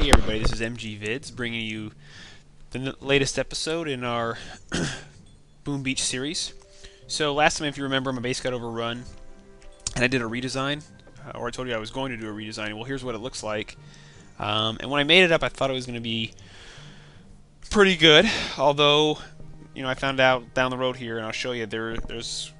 Hey everybody, this is MGVIDZ bringing you the latest episode in our Boom Beach series. So last time, if you remember, my base got overrun and I did a redesign, or I told you I was going to do a redesign. Well, here's what it looks like. And when I made it up, I thought it was going to be pretty good, although, I found out down the road here, and I'll show you, there's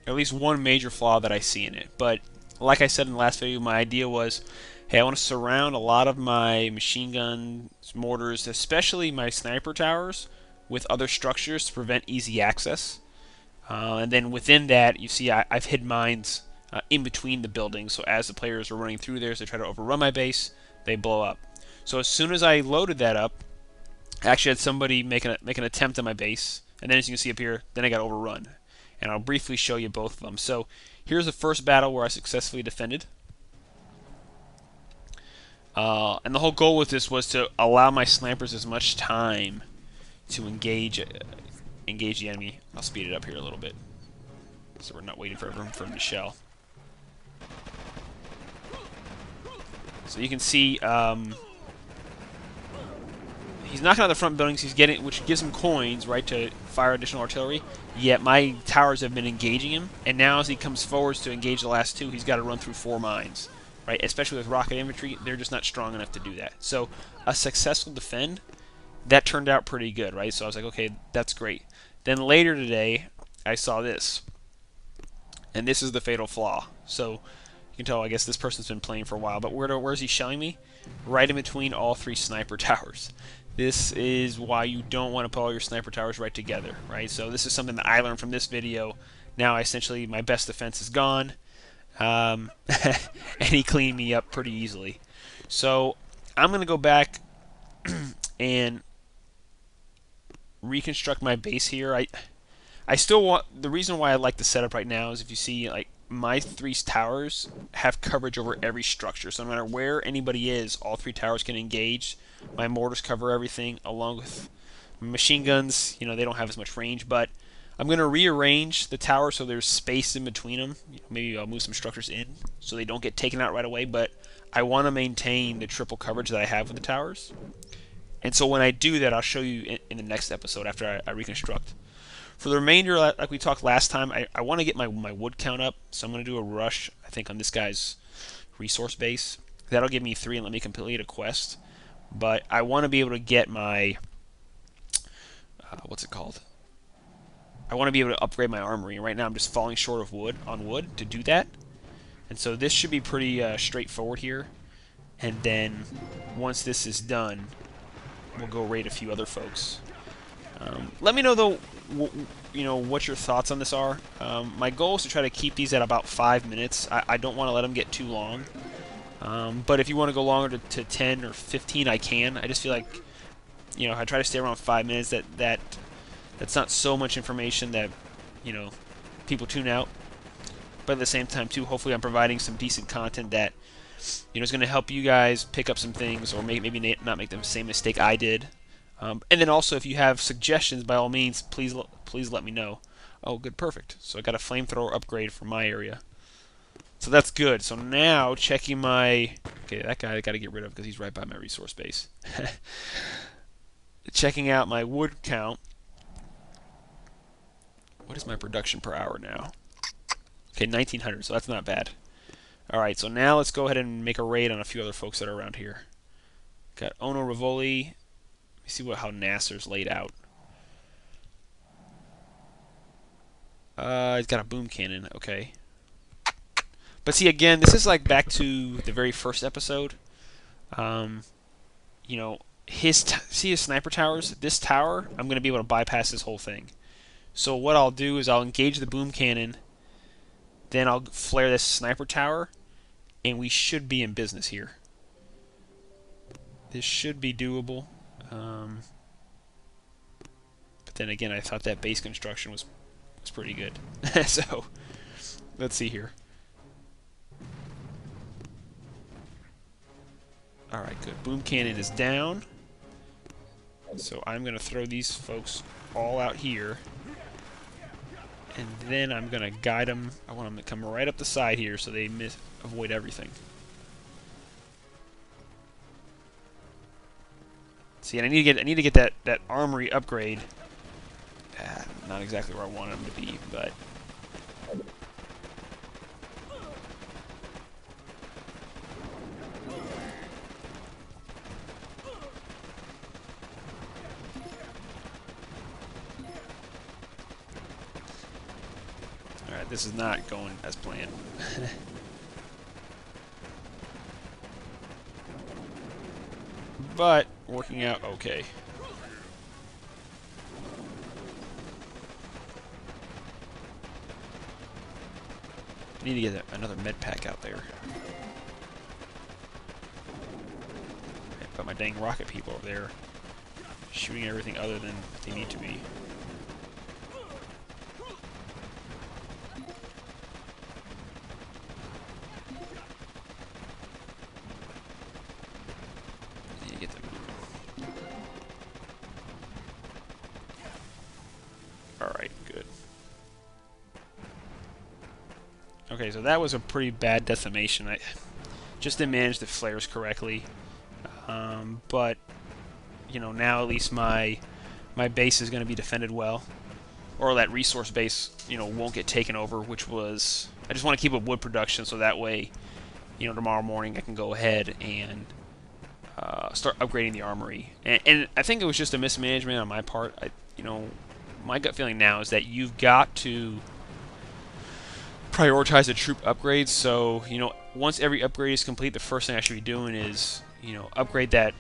at least one major flaw that I see in it. But like I said in the last video, my idea was, hey, I want to surround a lot of my machine guns, mortars, especially my sniper towers, with other structures to prevent easy access. And then within that, you see I've hid mines in between the buildings, so as the players are running through there, as they try to overrun my base, they blow up. So as soon as I loaded that up, I actually had somebody make an attempt on my base, and then as you can see up here, then I got overrun. And I'll briefly show you both of them. So here's the first battle where I successfully defended. And the whole goal with this was to allow my snipers as much time to engage the enemy. I'll speed it up here a little bit, so we're not waiting for him to shell. So you can see he's knocking out the front buildings. He's getting, which gives him coins, right, to fire additional artillery. Yet my towers have been engaging him, and now as he comes forwards to engage the last two, he's got to run through 4 mines. Right, especially with rocket infantry, they're just not strong enough to do that. So a successful defend, that turned out pretty good, right? So I was like, okay, that's great. Then later today, I saw this, and this is the fatal flaw. So you can tell, I guess this person's been playing for a while, but where's he shelling me? Right in between all 3 sniper towers. This is why you don't want to put all your sniper towers right together, right? So this is something that I learned from this video. Now, essentially, my best defense is gone. And he cleaned me up pretty easily. So I'm going to go back and reconstruct my base here. I still want, the reason why I like the setup right now is, if you see, like, my 3 towers have coverage over every structure. So no matter where anybody is, all 3 towers can engage. My mortars cover everything, along with machine guns. They don't have as much range, but I'm going to rearrange the tower so there's space in between them. Maybe I'll move some structures in so they don't get taken out right away, but I want to maintain the triple coverage that I have with the towers. And so when I do that, I'll show you in the next episode after I reconstruct. For the remainder, like we talked last time, I want to get my wood count up, so I'm going to do a rush, I think, on this guy's resource base. That'll give me 3 and let me complete a quest. But I want to be able to get my, what's it called? I want to be able to upgrade my armory, and right now I'm just falling short of wood to do that. And so this should be pretty straightforward here. And then once this is done, we'll go raid a few other folks. Let me know, though, what your thoughts on this are. My goal is to try to keep these at about 5 minutes. I don't want to let them get too long. But if you want to go longer to 10 or 15, I can. I just feel like, I try to stay around 5 minutes. That's not so much information that, people tune out. But at the same time, too, hopefully I'm providing some decent content that, is going to help you guys pick up some things, or maybe not make the same mistake I did. And then also, if you have suggestions, by all means, please let me know. Oh, good, perfect. So I got a flamethrower upgrade for my area. So that's good. So now, checking my... Okay, that guy I got to get rid of because he's right by my resource base. Checking out my wood count. What is my production per hour now? Okay, 1900, so that's not bad. Alright, so now let's go ahead and make a raid on a few other folks that are around here. Got Ono Rivoli. Let me see how Nasser's laid out. He's got a boom cannon, okay. But see, again, this is like back to the very first episode. See his sniper towers? This tower, I'm going to be able to bypass this whole thing. So what I'll do is I'll engage the boom cannon, then I'll flare this sniper tower, and we should be in business here. This should be doable. But then again, I thought that base construction was pretty good. So let's see here. Alright, good. Boom cannon is down. So I'm going to throw these folks all out here. And then I'm going to guide them. I want them to come right up the side here so they avoid everything. See, and I need to get that armory upgrade. Not exactly where I wanted them to be, but all right, this is not going as planned. But working out okay. I need to get another med pack out there. But my dang rocket people over there shooting everything other than they need to be. Need to get them moving. Alright, good. Okay, so that was a pretty bad decimation. I just didn't manage the flares correctly. But you know, now at least my base is going to be defended well, or that resource base, you know, won't get taken over. Which was, I just want to keep up wood production so that way, you know, tomorrow morning I can go ahead and start upgrading the armory. And I think it was just a mismanagement on my part. You know, my gut feeling now is that you've got to prioritize the troop upgrades. So, you know, once every upgrade is complete, the first thing I should be doing is, you know, upgrade that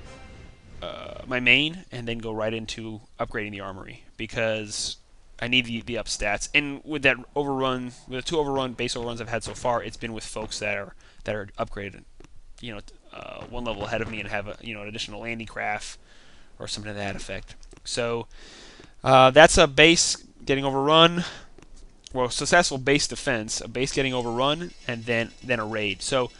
my main, and then go right into upgrading the armory, because I need the up stats. And with that overrun, with the 2 base overruns I've had so far, it's been with folks that are upgraded, you know, 1 level ahead of me and have a, you know, an additional landing craft or something to that effect. So that's a base getting overrun. Well, successful base defense, a base getting overrun, and then a raid. So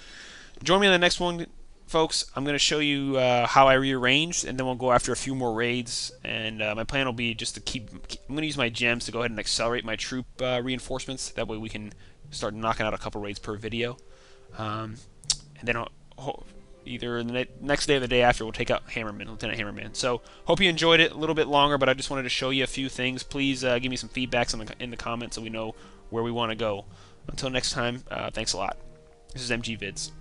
join me on the next one, folks. I'm going to show you how I rearranged, and then we'll go after a few more raids. And my plan will be just to keep I'm going to use my gems to go ahead and accelerate my troop reinforcements. That way we can start knocking out a couple raids per video. And then either the next day or the day after, we'll take out Hammerman, Lieutenant Hammerman. So hope you enjoyed it. A little bit longer, but I just wanted to show you a few things. Please give me some feedbacks in the comments so we know where we want to go. Until next time, thanks a lot. This is MGVIDZ.